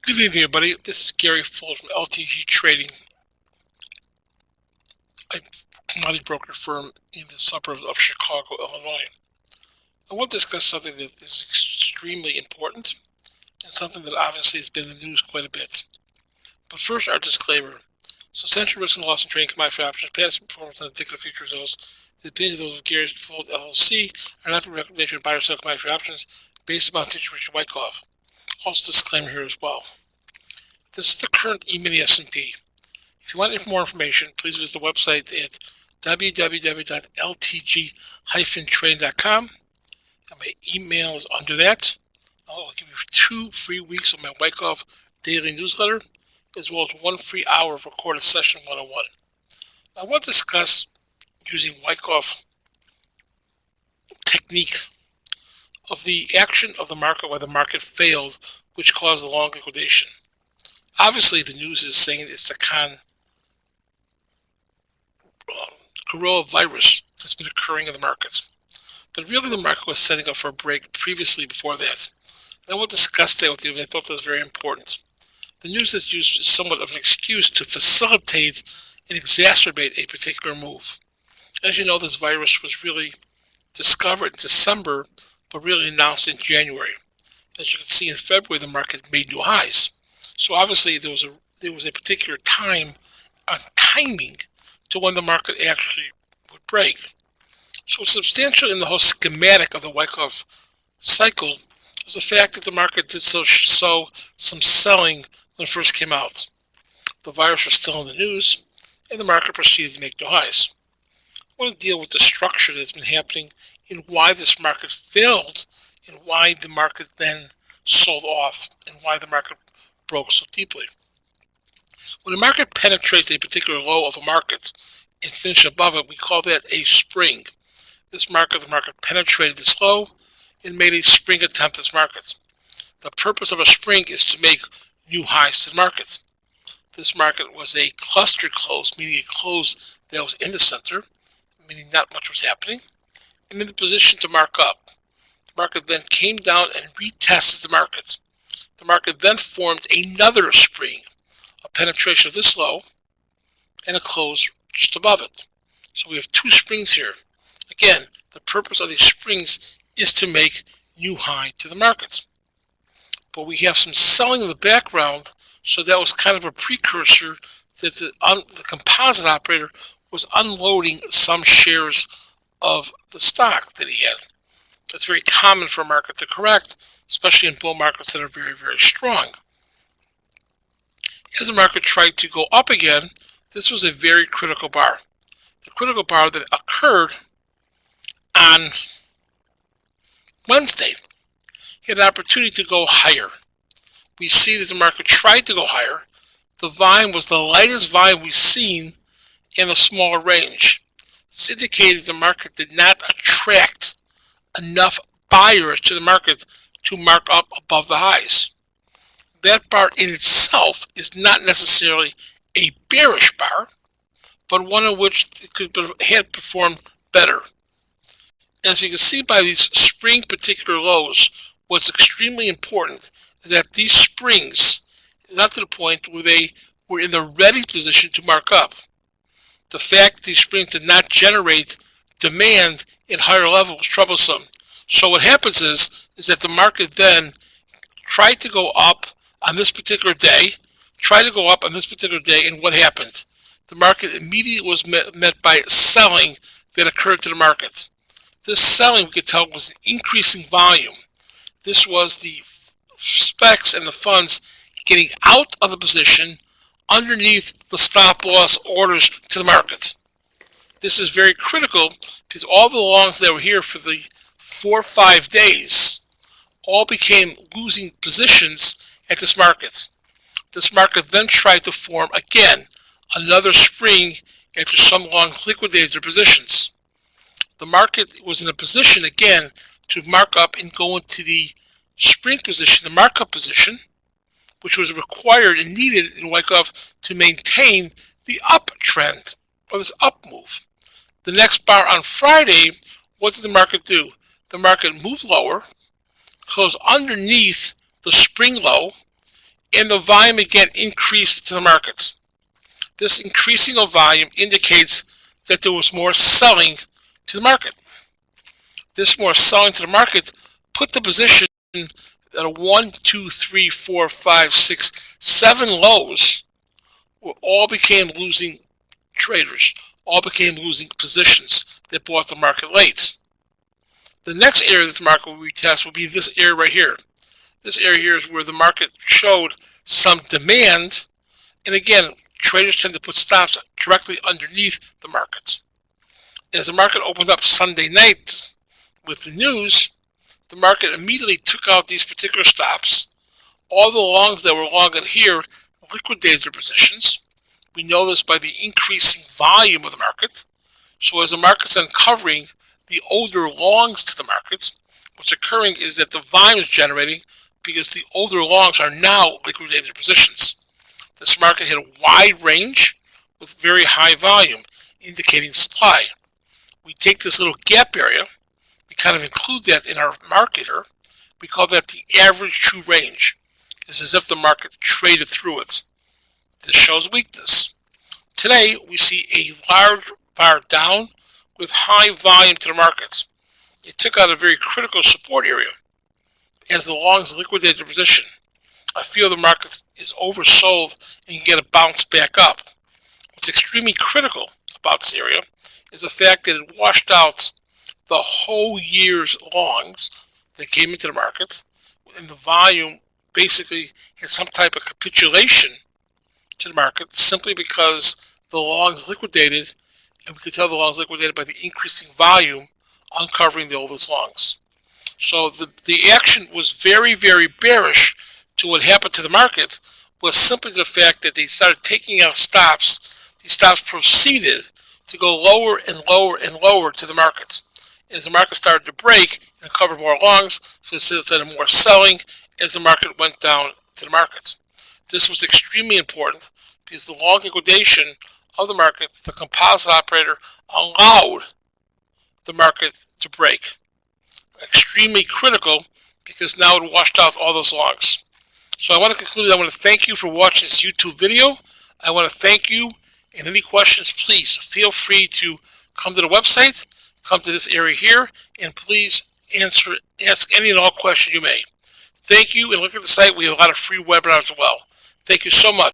Good evening, everybody. This is Gary Fuller from LTG Trading, a commodity broker firm in the suburbs of Chicago, Illinois. I want to discuss something that is extremely important and something that obviously has been in the news quite a bit. But first, our disclaimer. Substantial risk and loss in trading commodity options, past performance, and indicative future results. The opinions of those of Gary Fuller LLC are not the recommendation of buy or sell commodity options based upon situation Wyckoff. Also disclaimer here as well. This is the current E-mini S&P. If you want more information, please visit the website at www.ltg-trading.com. And my email is under that. I'll give you 2 free weeks of my Wyckoff daily newsletter, as well as 1 free hour of recorded session 101. I want to discuss using Wyckoff technique of the action of the market where the market failed, which caused the long liquidation. Obviously, the news is saying it's the coronavirus that's been occurring in the markets. But really, the market was setting up for a break previously before that. And I will discuss that with you, and I thought that was very important. The news is used as somewhat of an excuse to facilitate and exacerbate a particular move. As you know, this virus was really discovered in December, but really announced in January. As you can see, in February, the market made new highs. So obviously, there was a particular timing to when the market actually would break. So substantial in the whole schematic of the Wyckoff cycle is the fact that the market did show some selling when it first came out. The virus was still in the news, and the market proceeded to make new highs. I want to deal with the structure that's been happening and why this market failed, and why the market then sold off, and why the market broke so deeply. When the market penetrates a particular low of a market and finishes above it, we call that a spring. The market penetrated this low and made a spring attempt at this market. The purpose of a spring is to make new highs to the market. This market was a cluster close, meaning a close that was in the center, meaning not much was happening, and in the position to mark up. The market then came down and retested the market. The market then formed another spring, a penetration of this low, and a close just above it. So we have 2 springs here. Again, the purpose of these springs is to make new high to the market. But we have some selling in the background, so that was kind of a precursor that the composite operator was unloading some shares of the stock that he had. That's very common for a market to correct, especially in bull markets that are very, very strong. As the market tried to go up again, this was a very critical bar. The critical bar that occurred on Wednesday had an opportunity to go higher. We see that the market tried to go higher. The volume was the lightest volume we've seen in a smaller range. This indicated the market did not attract enough buyers to the market to mark up above the highs. That bar in itself is not necessarily a bearish bar, but one in which it could have performed better. As you can see by these spring particular lows, what's extremely important is that these springs got to the point where they were in the ready position to mark up. The fact that these springs did not generate demand at higher levels was troublesome. So what happens is that the market then tried to go up on this particular day, and what happened? The market immediately was met by selling that occurred to the market. This selling, we could tell, was an increasing volume. This was the specs and the funds getting out of the position underneath the stop loss orders to the market. This is very critical because all the longs that were here for the 4 or 5 days all became losing positions at this market. This market then tried to form again another spring after some longs liquidated their positions. The market was in a position again to mark up and go into the spring position, the markup position, which was required and needed in Wyckoff to maintain the uptrend or this up move. The next bar on Friday, what did the market do? The market moved lower, closed underneath the spring low, and the volume again increased to the markets. This increasing of volume indicates that there was more selling to the market. This more selling to the market put the position at a 1, 2, 3, 4, 5, 6, 7 lows where all became losing traders, all became losing positions that bought the market late. The next area that the market will retest will be this area right here. This area here is where the market showed some demand, and again, traders tend to put stops directly underneath the markets. As the market opened up Sunday night with the news, the market immediately took out these particular stops. All the longs that were long in here liquidated their positions. We know this by the increasing volume of the market. So as the market's uncovering the older longs to the market, what's occurring is that the volume is generating because the older longs are now liquidating their positions. This market hit a wide range with very high volume, indicating supply. We take this little gap area, we kind of include that in our market here. We call that the average true range. It's as if the market traded through it. This shows weakness. Today, we see a large bar down with high volume to the markets. It took out a very critical support area as the longs liquidated their position. I feel the market is oversold and can get a bounce back up. What's extremely critical about this area is the fact that it washed out the whole year's longs that came into the market, and the volume basically had some type of capitulation to the market simply because the longs liquidated, and we could tell the longs liquidated by the increasing volume uncovering the oldest longs. So the action was very, very bearish to what happened to the market was simply the fact that they started taking out stops. These stops proceeded to go lower and lower and lower to the market. As the market started to break and cover more longs, facilitated more selling as the market went down to the market. This was extremely important because the long liquidation of the market, the composite operator, allowed the market to break. Extremely critical because now it washed out all those longs. So I want to conclude. I want to thank you for watching this YouTube video. I want to thank you. And any questions, please feel free to come to the website, come to this area here, and please ask any and all questions you may. Thank you, and look at the site. We have a lot of free webinars as well. Thank you so much.